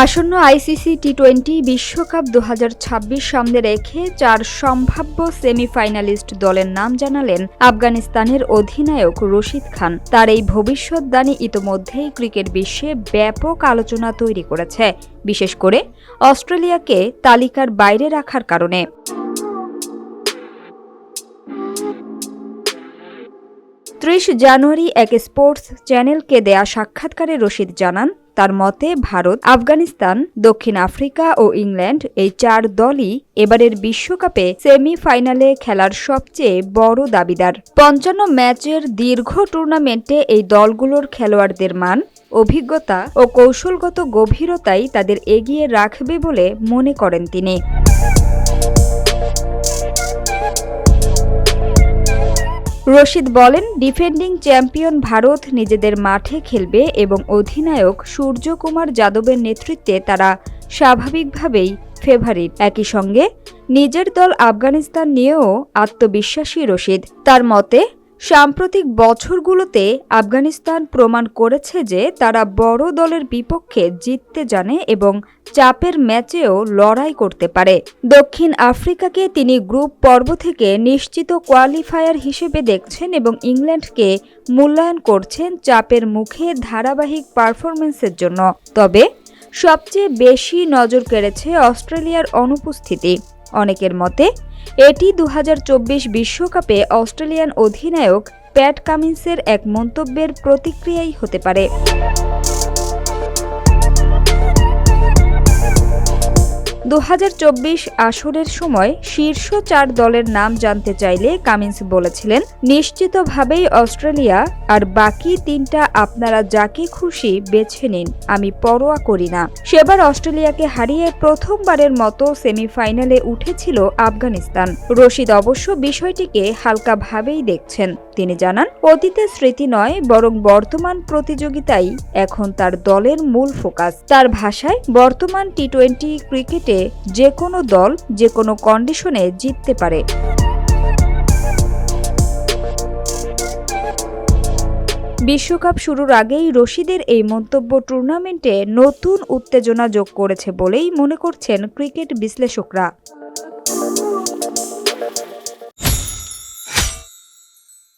আসন্ন আইসিসি টি-20 বিশ্বকাপ 2026 সামনে রেখে 4 সম্ভাব্য সেমিফাইনালিস্ট দলের নাম জানালেন আফগানিস্তানের অধিনায়ক রশিদ খান। তার এই ভবিষ্যদ্বাণী ইতোমধ্যেই ক্রিকেট বিশ্বে ব্যাপক আলোচনা তৈরি করেছে, বিশেষ করে অস্ট্রেলিয়াকে তালিকার বাইরে রাখার কারণে। 30 জানুয়ারি এক স্পোর্টস চ্যানেলকে দেয়া সাক্ষাৎকারে রশিদ জানান, তার মতে ভারত, আফগানিস্তান, দক্ষিণ আফ্রিকা ও ইংল্যান্ড এই 4 দলই এবারের বিশ্বকাপে সেমিফাইনালে খেলার সবচেয়ে বড় দাবিদার। 55 ম্যাচের দীর্ঘ টুর্নামেন্টে এই দলগুলোর খেলোয়াড়দের মান, অভিজ্ঞতা ও কৌশলগত গভীরতাই তাদের এগিয়ে রাখবে বলে মনে করেন তিনি। রশিদ বলেন, ডিফেন্ডিং চ্যাম্পিয়ন ভারত নিজেদের মাঠে খেলবে এবং অধিনায়ক সূর্যকুমার যাদবের নেতৃত্বে তারা স্বাভাবিকভাবেই ফেভারিট। একই সঙ্গে নিজের দল আফগানিস্তান নিয়েও আত্মবিশ্বাসী রশিদ। তার মতে, সাম্প্রতিক বছরগুলোতে আফগানিস্তান প্রমাণ করেছে যে তারা বড় দলের বিপক্ষে জিততে জানে এবং চাপের ম্যাচেও লড়াই করতে পারে। দক্ষিণ আফ্রিকাকে তিনি গ্রুপ পর্ব থেকে নিশ্চিত কোয়ালিফায়ার হিসেবে দেখছেন এবং ইংল্যান্ডকে মূল্যায়ন করছেন চাপের মুখে ধারাবাহিক পারফরম্যান্সের জন্য। তবে সবচেয়ে বেশি নজর কেড়েছে অস্ট্রেলিয়ার অনুপস্থিতি। অনেকের মতে এটি 2024 বিশ্বকাপে অস্ট্রেলিয়ান অধিনায়ক প্যাট কামিন্সের এক মন্তব্যের প্রতিক্রিয়াই হতে পারে। 2024 আসরের সময় শীর্ষ 4 দলের নাম জানতে চাইলে কামিন্স বলেছিলেন, নিশ্চিতভাবেই অস্ট্রেলিয়া, আর বাকি 3টা আপনারা যাকে খুশি বেছে নিন, আমি পরোয়া করি না। সেবার অস্ট্রেলিয়াকে হারিয়ে প্রথমবারের মতো সেমিফাইনালে উঠেছিল আফগানিস্তান। রশিদ অবশ্য বিষয়টিকে হালকাভাবেই দেখছেন। তিনি জানান, অতীতের স্মৃতি নয় বরং বর্তমান প্রতিযোগিতাই এখন তার দলের মূল ফোকাস। তার ভাষায়, বর্তমান টি-20 ক্রিকেটে যে কোনো দল যে কোনো কন্ডিশনে জিততে পারে। বিশ্বকাপ শুরুর আগেই রশিদের এই মন্তব্য টুর্নামেন্টে নতুন উত্তেজনা যোগ করেছে বলেই মনে করছেন ক্রিকেট বিশ্লেষকরা।